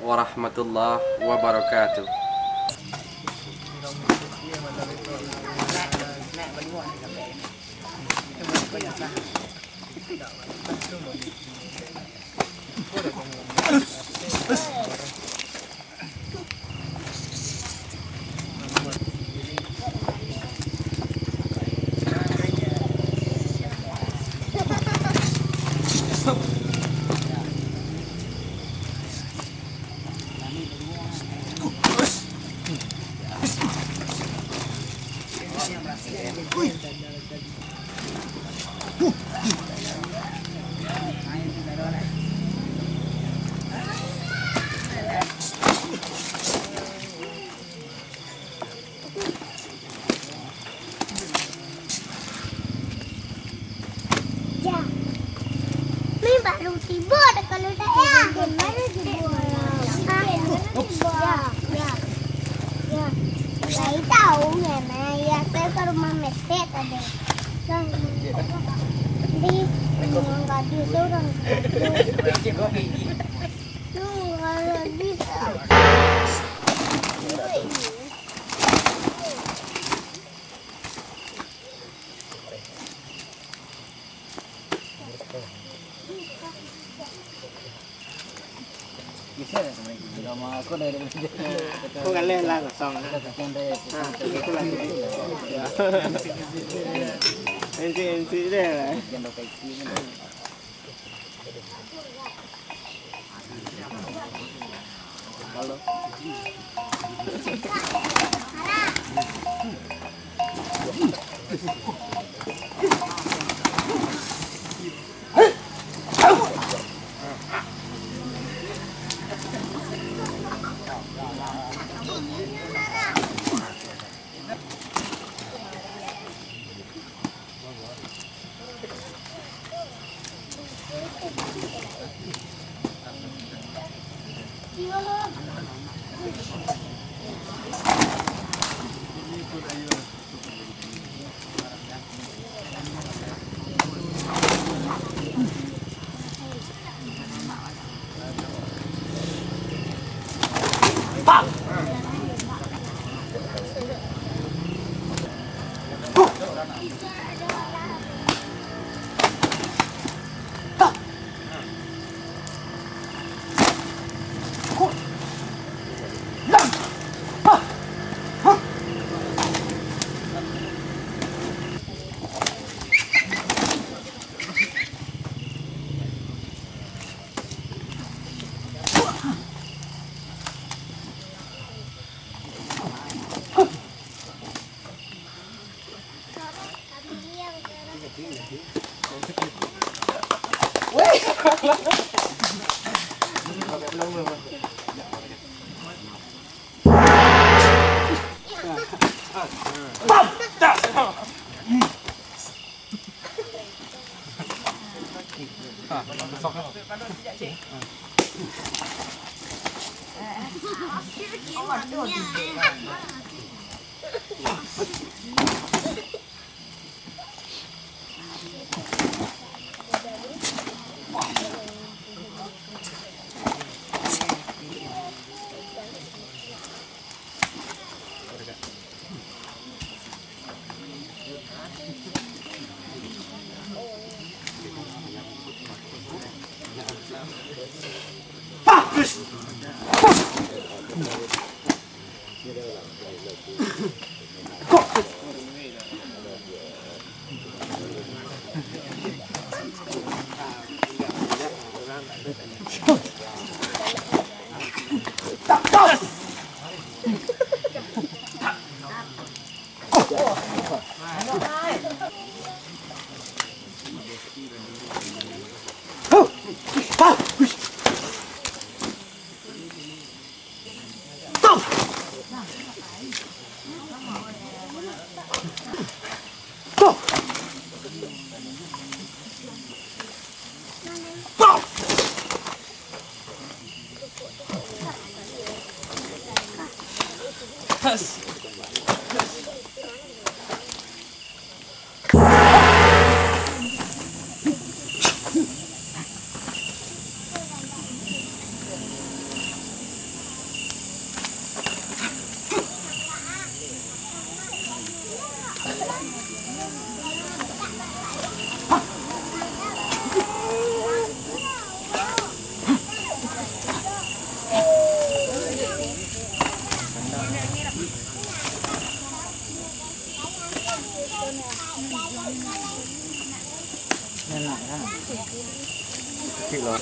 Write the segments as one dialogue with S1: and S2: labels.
S1: warahmatullahi wabarakatuh.
S2: Baru tiba dah kalau tak ya. Baru tiba. Ya. Saya tahu mana ya saya ke rumah metek tadi. Di Minangkabau seorang. Kalau bisa.
S3: Aku dari
S4: Kau kan lah kosong. Enti deh lah. Kalau
S3: Enak kan?
S1: Kecil loh.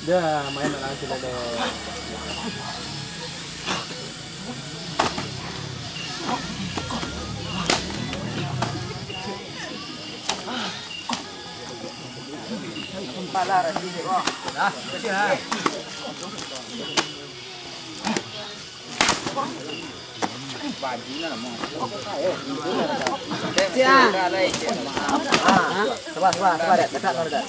S1: Dah main nak langsung ada.
S3: Pala rasi ni kok. Dah, bersih lah. Bajinya lah mau. Siap. Sabar, dekat kau dekat.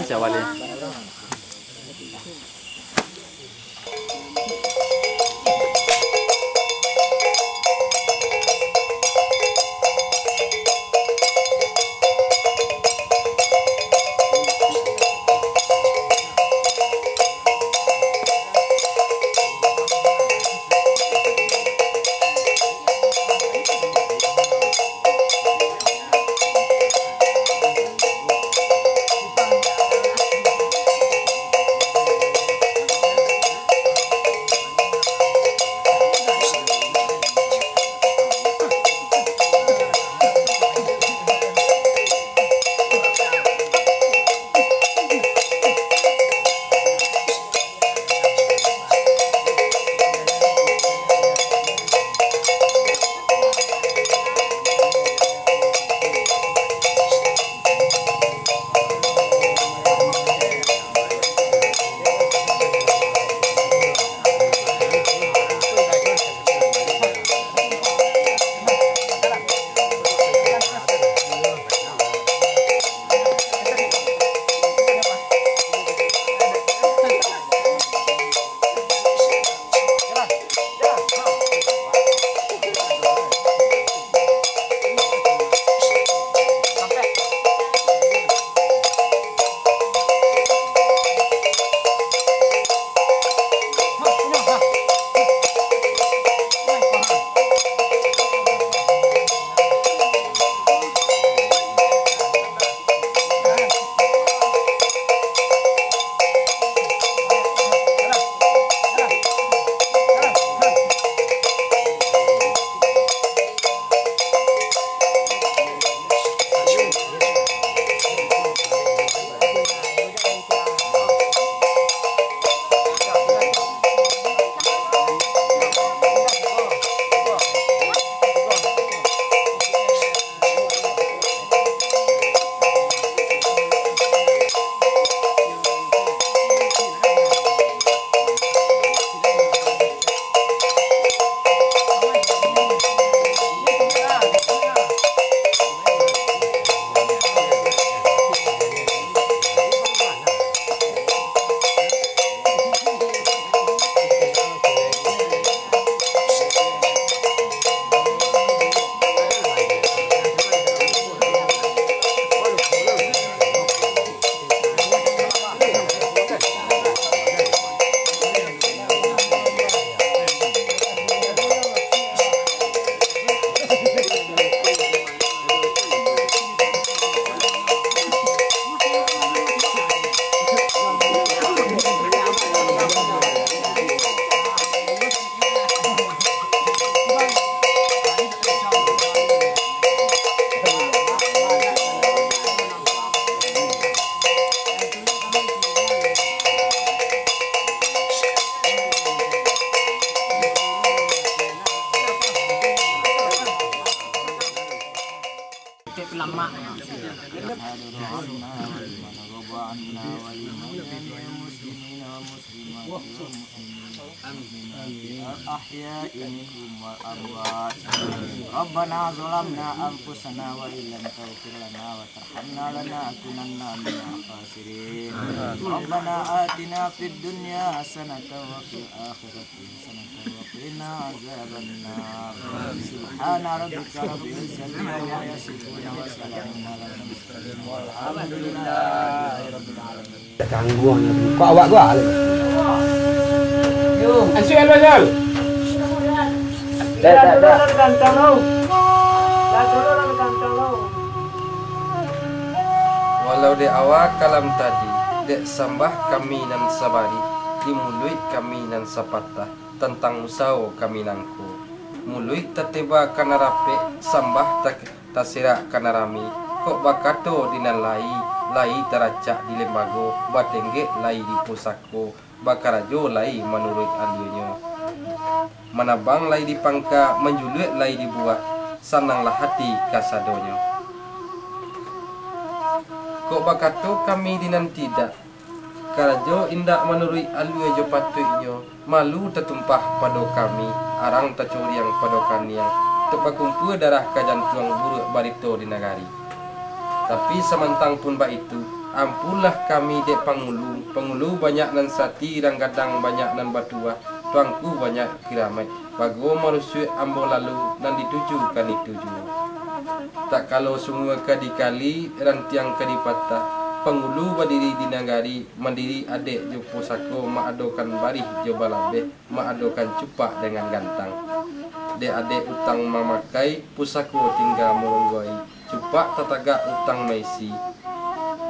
S1: Chào bạn đi.
S3: lama. الأحياء منهم والأموات ربنا ظلمنا أنفسنا وإن لم تغفر لنا وترحمنا لنكونن من الخاسرين ربنا آتنا في الدنيا حسنة وفي الآخرة حسنة وقنا عذاب النار سبحان ربك رب العزة عما يصفون وسلام على المرسلين والحمد لله رب العالمين.
S5: Kok awak gua? Asyik lu Jal. Dah.
S4: Ganteng lo.
S6: Walau di awal kalam tadi, dek sambah kami nan sabari, dimului kami nan sapatah, tentang musau kami nangku. Mului tetiba kana rape, sambah tasira kana rami, kok bakato dinan lai teracak di lembago, batengge lai di pusako, bakarajo lai menurut alionyo. Manabang lai di pangka, menjuluit lai dibuat, sananglah hati kasadonyo. Kok bakato kami dinan tidak, karajo indak menurut alionyo patuinyo, malu tertumpah pada kami, arang tercuriang pada kaniang, terpakumpul darah kajantuang buruk barito di nagari. Tapi semantang pun bak itu, ampunlah kami dek pengulu banyak nan sati, dan kadang banyak nan batua, tuangku banyak kiramai, bago manusia ambo lalu, nan dituju kan dituju. Tak kalau semua kadikali, rantiang kadipatah, pengulu berdiri di nagari, mandiri adik jo pusako, maadokan barih jo balabe, maadokan cupak dengan gantang. Dek adik utang memakai, pusako tinggal meronggoi. Cupak tetagak utang maisi.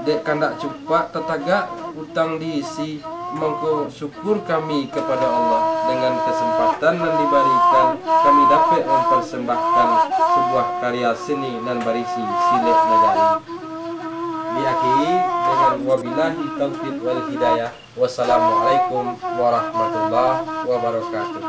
S6: Dek kandak cupak tetagak utang diisi. Mongko syukur kami kepada Allah dengan kesempatan yang diberikan, kami dapat mempersembahkan sebuah karya seni dan berisi silek nagari. Diakhiri dengan wabillahi taufiq wal hidayah. Wassalamualaikum warahmatullahi wabarakatuh.